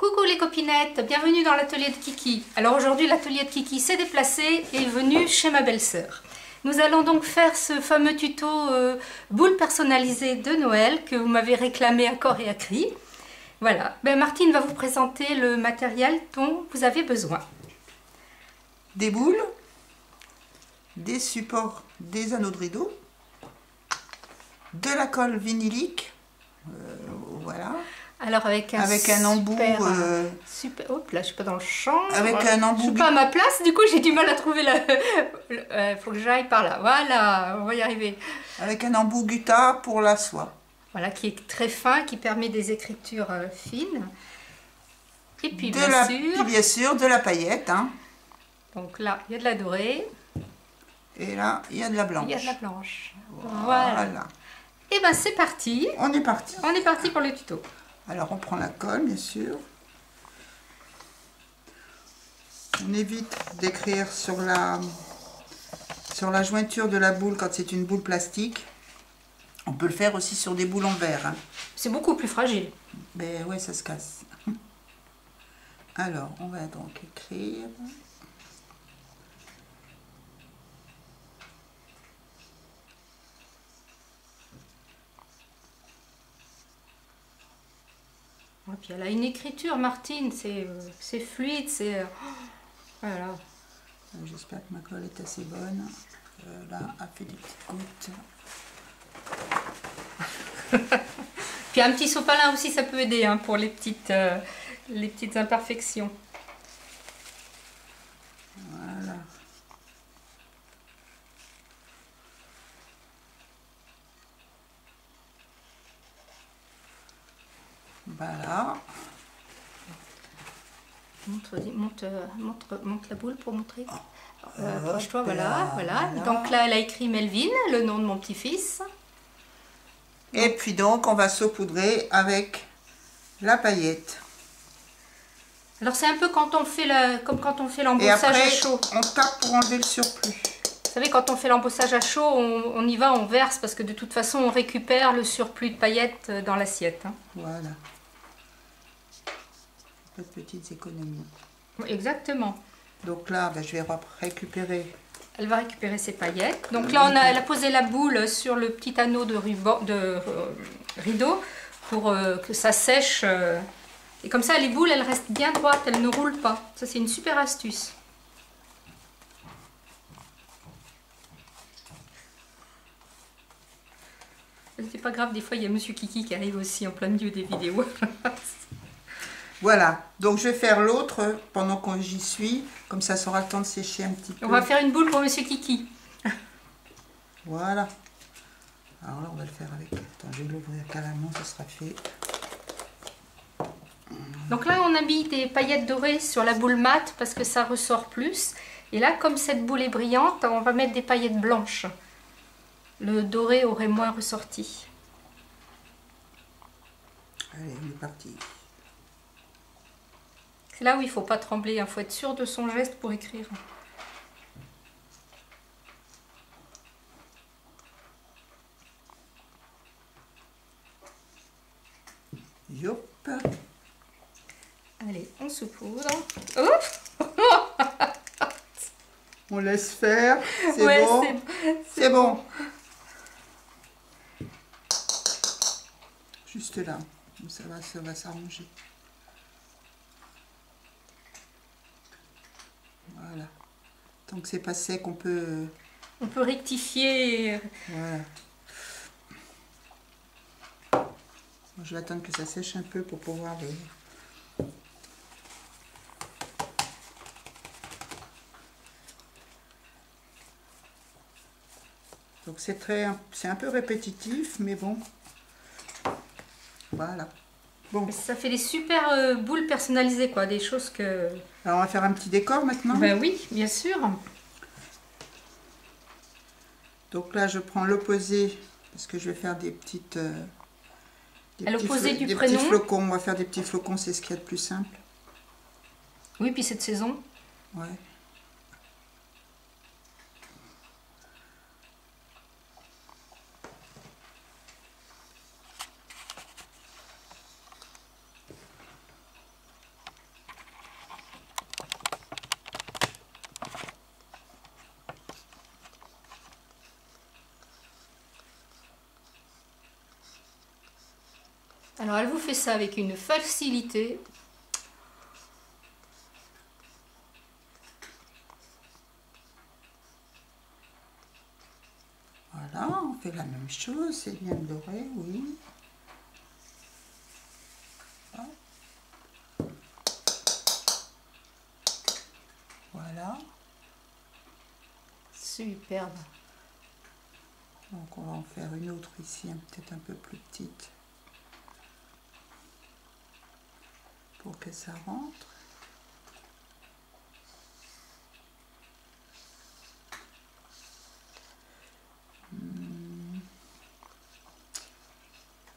Coucou les copinettes, bienvenue dans l'atelier de Kiki. Alors aujourd'hui l'atelier de Kiki s'est déplacé et est venu chez ma belle-sœur. Nous allons donc faire ce fameux tuto boule personnalisée de Noël que vous m'avez réclamé à corps et à cri. Voilà, Martine va vous présenter le matériel dont vous avez besoin. Des boules, des supports, des anneaux de rideau, de la colle vinylique, voilà. Alors avec un embout, super. Hop là, je suis pas dans le champ. Avec un embout. Je suis pas à ma place, du coup j'ai du mal à trouver la. Faut que j'aille par là. Voilà, on va y arriver. Avec un embout gutta pour la soie. Voilà, qui est très fin, qui permet des écritures fines. Et puis bien sûr de la paillette. Hein. Donc là, il y a de la dorée. Et là, il y a de la blanche. Il y a de la blanche. Voilà. Et ben c'est parti. On est parti. On est parti pour le tuto. Alors on prend la colle, bien sûr. On évite d'écrire sur la jointure de la boule quand c'est une boule plastique. On peut le faire aussi sur des boules en verre. Hein. C'est beaucoup plus fragile. Mais ouais, ça se casse. Alors, on va donc écrire. Et puis elle a une écriture, Martine, c'est fluide, c'est... Voilà. J'espère que ma colle est assez bonne. Là, elle fait des petites gouttes. Puis un petit sopalin aussi, ça peut aider hein, pour les petites imperfections. Voilà. Voilà. Montre la boule pour montrer. Approche-toi, voilà. Donc là, elle a écrit Melvin, le nom de mon petit-fils. Et puis donc, on va saupoudrer avec la paillette. Alors c'est un peu comme quand on fait l'embossage à chaud. On tape pour enlever le surplus. Vous savez, quand on fait l'embossage à chaud, on y va, on verse, parce que de toute façon, on récupère le surplus de paillettes dans l'assiette. Hein. Voilà. Pas de petites économies. Exactement. Donc là, je vais récupérer. Elle va récupérer ses paillettes. Donc là, elle a posé la boule sur le petit anneau de rideau pour que ça sèche. Et comme ça, les boules, elles restent bien droites, elles ne roulent pas. Ça, c'est une super astuce. C'est pas grave, des fois, il y a Monsieur Kiki qui arrive aussi en plein milieu des vidéos. Voilà, donc je vais faire l'autre pendant que j'y suis, comme ça aura le temps de sécher un petit peu. On va faire une boule pour Monsieur Kiki. Voilà. Alors là, on va le faire avec... Attends, je vais l'ouvrir carrément, ça sera fait. Donc là, on a mis des paillettes dorées sur la boule mate parce que ça ressort plus. Et là, comme cette boule est brillante, on va mettre des paillettes blanches. Le doré aurait moins ressorti. Allez, on est parti. C'est là où il ne faut pas trembler, il faut être sûr de son geste pour écrire. Yop. Allez, on saupoudre. Ouf. On laisse faire, c'est ouais, bon. C'est bon. Juste là, ça va s'arranger. Voilà. Tant que c'est pas sec, on peut... On peut rectifier. Voilà. Je vais attendre que ça sèche un peu pour pouvoir les... Donc c'est un peu répétitif, mais bon. Voilà. Bon. Ça fait des super boules personnalisées, quoi, des choses que... Alors on va faire un petit décor maintenant. Ben oui, bien sûr. Donc là je prends l'opposé, parce que je vais faire des petites... à l'opposé du prénom. Des petits flocons, on va faire des petits flocons, c'est ce qu'il y a de plus simple. Oui, puis cette saison. Ouais. Alors elle vous fait ça avec une facilité. Voilà, on fait la même chose, c'est bien doré, oui. Voilà. Superbe. Donc on va en faire une autre ici, peut-être un peu plus petite. Pour que ça rentre.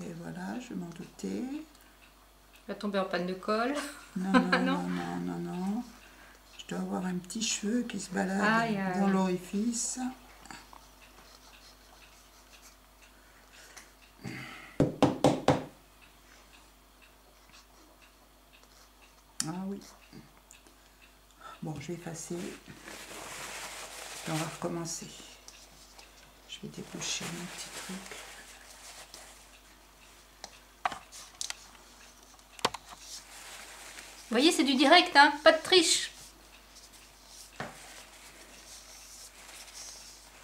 Et voilà, je m'en doutais. Va tomber en panne de colle. Non, non, non, non, non, non. Je dois avoir un petit cheveu qui se balade Aïe, aïe. dans l'orifice. Ah oui. Bon, je vais effacer. Et on va recommencer. Je vais déboucher mon petit truc. Vous voyez, c'est du direct, hein, pas de triche.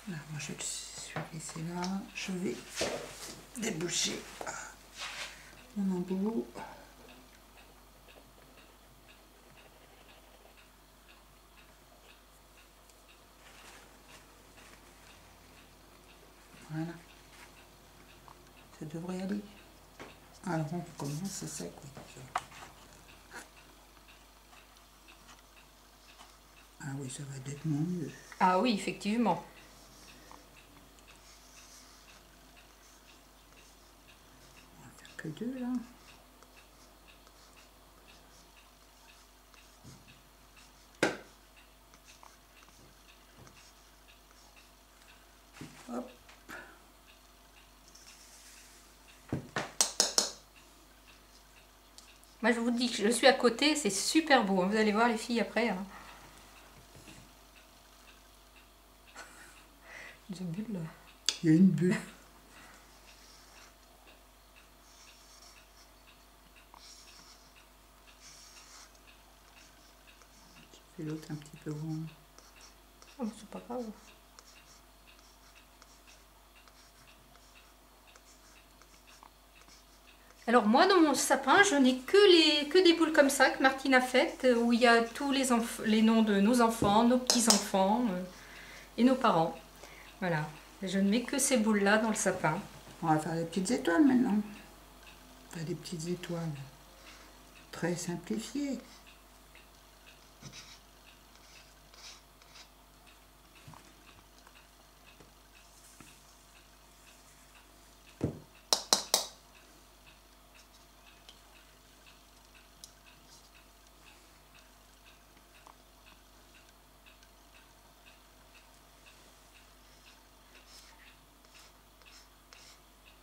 Là, moi, je suis laissée là. Je vais déboucher mon embout. Voilà. Ça devrait aller. Alors, on commence, c'est sec. Ah oui, ça va être mon mieux. Ah oui, effectivement. On va faire que deux, là. Hop. Moi, je vous dis que je suis à côté, c'est super beau, hein. Vous allez voir les filles après. Hein. Une bulle là. Il y a une bulle. Je fais l'autre un petit peu rond. Oh, c'est pas grave. Alors moi, dans mon sapin, je n'ai que des boules comme ça que Martine a faites, où il y a tous les noms de nos enfants, nos petits-enfants et nos parents. Voilà. Je ne mets que ces boules-là dans le sapin. On va faire des petites étoiles maintenant. Faire des petites étoiles. Très simplifiées.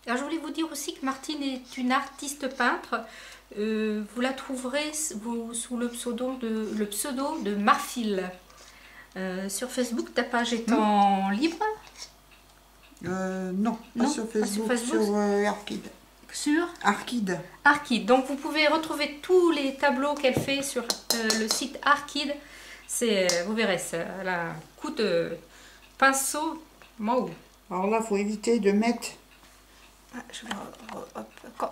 Alors je voulais vous dire aussi que Martine est une artiste peintre. Vous la trouverez sous le pseudo de Marfil. Sur Facebook, ta page étant libre. Non, pas sur Facebook, pas sur sur Arkid. Sur Arkid. Arkid. Donc vous pouvez retrouver tous les tableaux qu'elle fait sur le site Arkid. Vous verrez, elle a un coup de pinceau. Wow. Alors là, il faut éviter de mettre...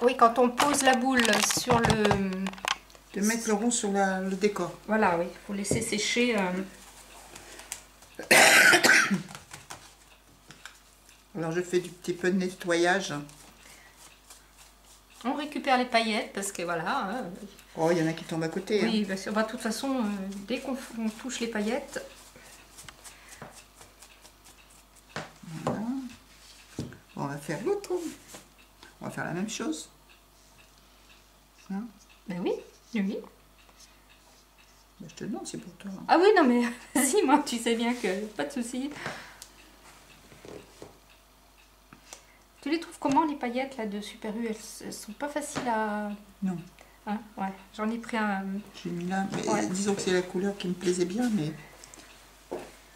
Oui, quand on pose la boule sur le... De mettre le rond sur le décor. Voilà, oui, il faut laisser sécher. Alors je fais du petit peu de nettoyage. On récupère les paillettes parce que voilà. Hein, oh, il y en a qui tombent à côté. oui, hein. parce que, bah, de toute façon, dès qu'on touche les paillettes... Voilà. On va faire l'autre. On va faire la même chose. Hein? Ben oui, oui. Ben, je te demande, c'est pour toi. Ah oui, non mais vas-y, moi, tu sais bien que pas de souci. Tu les trouves comment les paillettes là de Super U? Elles sont pas faciles à... Non. Hein, ouais, j'en ai pris un... J'ai mis là, mais Ouais. disons que c'est la couleur qui me plaisait bien, mais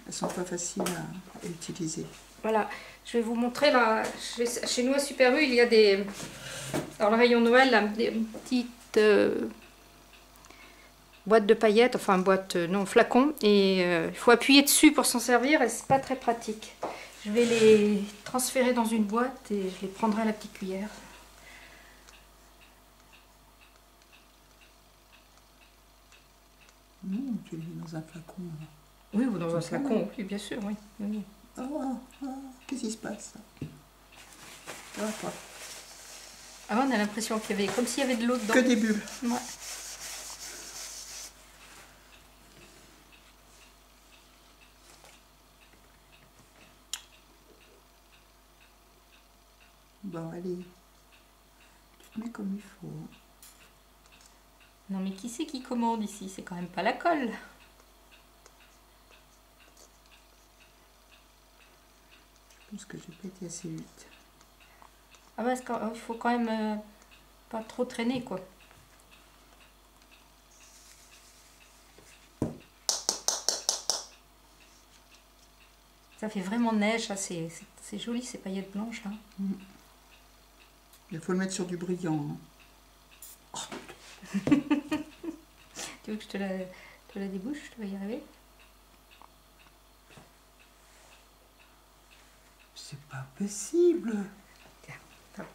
elles sont pas faciles à utiliser. Voilà, je vais vous montrer là. Chez nous à Super U, il y a des, dans le rayon Noël, là, des petites boîtes de paillettes, enfin boîte, non, flacons, et il faut appuyer dessus pour s'en servir et c'est pas très pratique. Je vais les transférer dans une boîte et je les prendrai à la petite cuillère. Tu les mets dans un flacon. Oui, ou dans un flacon, oui, bien sûr, oui. Oui. Qu'est-ce qui se passe? Ah, on a l'impression qu'il y avait, comme s'il y avait de l'eau dedans. Que des bulles. Ouais. Bon, allez. Tu te mets comme il faut. Non, mais qui c'est qui commande ici? C'est quand même pas la colle. Je pense que j'ai pas été assez vite. Ah, parce qu'il faut quand même pas trop traîner, quoi. Ça fait vraiment neige, c'est joli ces paillettes blanches là. Il faut le mettre sur du brillant. Hein. Tu veux que je te la débouche? Tu vas y arriver? C'est pas possible. Tiens, hop.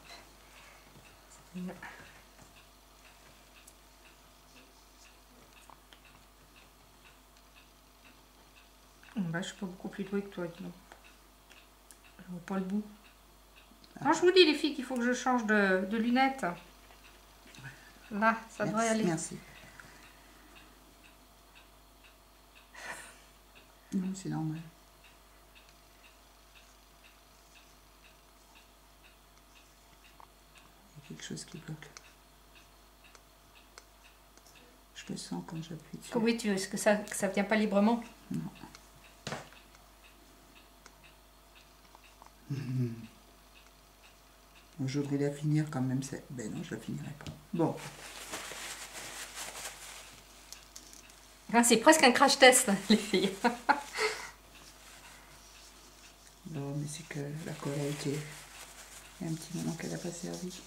Bah, je suis pas beaucoup plus douée que toi, dis donc. Je vois pas le bout. Non, je vous dis les filles qu'il faut que je change de lunettes. Là, ça devrait aller. Merci. Non, c'est normal. Il y a quelque chose qui bloque. Je le sens quand j'appuie dessus. Oui, tu veux que ça vient pas librement? Non. Bon, je voudrais la finir quand même. Ben non, je la finirai pas. Bon. Ah, c'est presque un crash test, les filles. Non, mais c'est que la colle a été... Il y a un petit moment qu'elle n'a pas servi.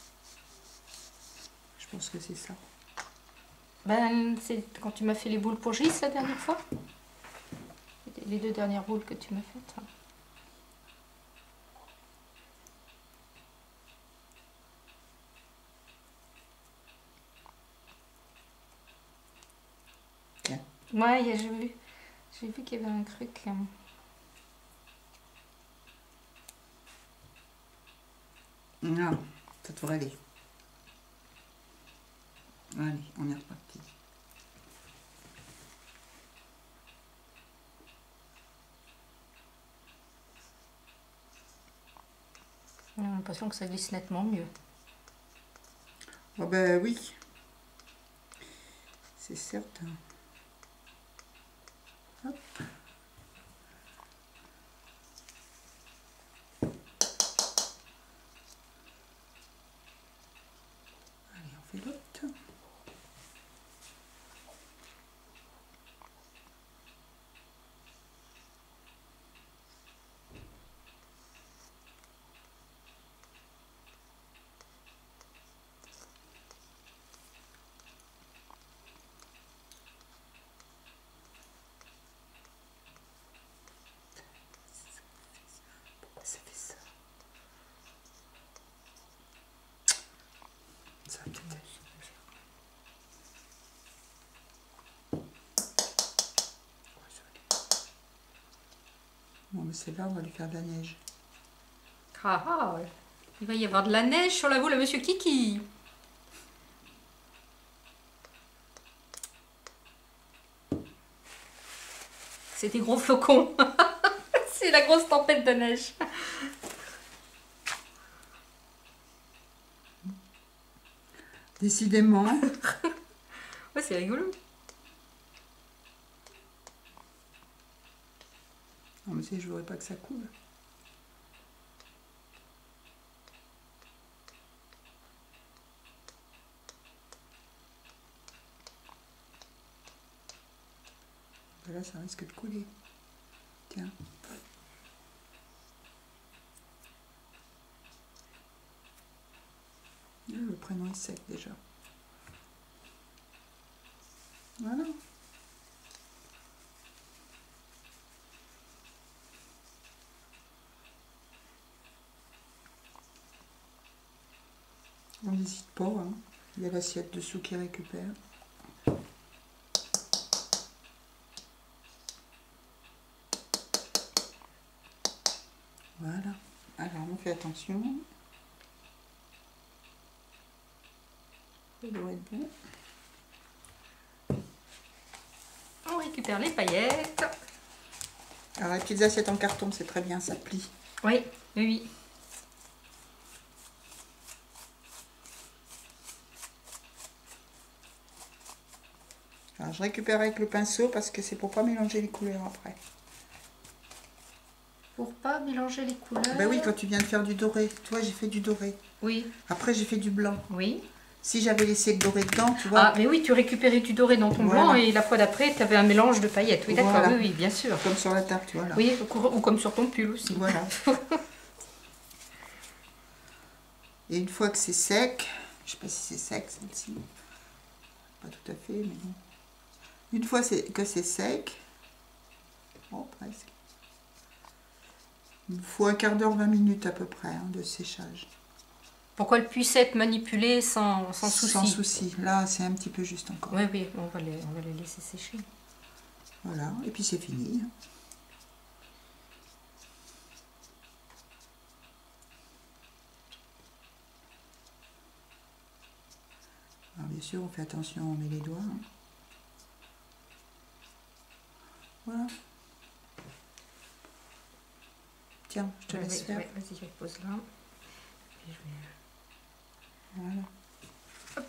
Je pense que c'est ça. Ben, c'est quand tu m'as fait les boules pour Gis la dernière fois. Les 2 dernières boules que tu m'as faites. Tiens. Ouais, j'ai vu qu'il y avait un truc. Non, ça devrait aller. Allez, on est reparti. J'ai l'impression que ça glisse nettement mieux. Oh ben oui. C'est certain. Hop. Allez, on fait l'autre. Ça fait ça. Ça va peut-être. Bon, mais c'est là, on va lui faire de la neige. Ah, ouais. Il va y avoir de la neige sur la boule à Monsieur Kiki. C'est des gros flocons. C'est la grosse tempête de neige. Décidément. Ouais, c'est rigolo. Non, mais je voudrais pas que ça coule. Là, ça risque de couler. Tiens. Le prénom est sec déjà. Voilà. On n'hésite pas, hein. Il y a l'assiette dessous qui récupère. Voilà. Alors on fait attention. Ça doit être bon. On récupère les paillettes. Alors les petites assiettes en carton, c'est très bien, ça plie. Oui, oui. Alors je récupère avec le pinceau parce que c'est pour pas mélanger les couleurs après. Pour pas mélanger les couleurs. Ben oui, quand tu viens de faire du doré, tu vois, j'ai fait du doré. Oui. Après j'ai fait du blanc. Oui. Si j'avais laissé le doré dedans, tu vois. Ah, mais oui, tu récupérais du doré dans ton blanc et la fois d'après, tu avais un mélange de paillettes. Oui, d'accord, Voilà. oui, bien sûr. Comme sur la table, tu vois là. Oui, ou comme sur ton pull aussi. Voilà. Et une fois que c'est sec, je sais pas si c'est sec celle-ci, pas tout à fait, mais bon. Une fois que c'est sec, oh presque, il faut un quart d'heure, 20 minutes à peu près hein, de séchage. Pour qu'elle puisse être manipulée sans souci. Sans souci. Là, c'est un petit peu juste encore. Oui, oui, on va les laisser sécher. Voilà, et puis c'est fini. Alors bien sûr, on fait attention, on met les doigts. Hein. Voilà. Tiens, je te laisse faire. Vas-y, je pose là. Puis je vais... Voilà. Hop.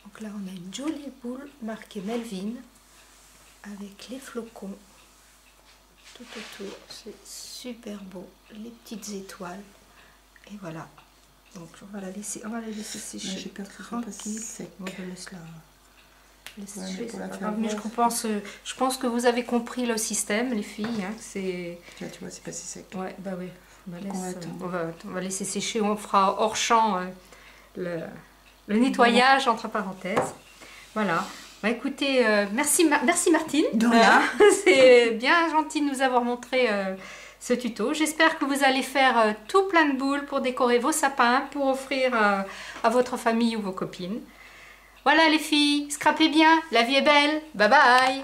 Donc là, on a une jolie boule marquée Melvin avec les flocons tout autour. C'est super beau. Les petites étoiles. Et voilà. Donc on va la laisser sécher. J'ai peur que ce soit pas sec. Ouais, je laisse la... Ouais, pour la faire mais je pense que vous avez compris le système, les filles. Hein, là, tu vois, c'est pas si sec. Ouais, bah oui. On va laisser sécher. On fera hors champ le nettoyage entre parenthèses. Voilà. Bah, écoutez, merci Martine. De rien. C'est bien gentil de nous avoir montré ce tuto. J'espère que vous allez faire tout plein de boules pour décorer vos sapins, pour offrir à votre famille ou vos copines. Voilà les filles, scrapez bien, la vie est belle, bye bye.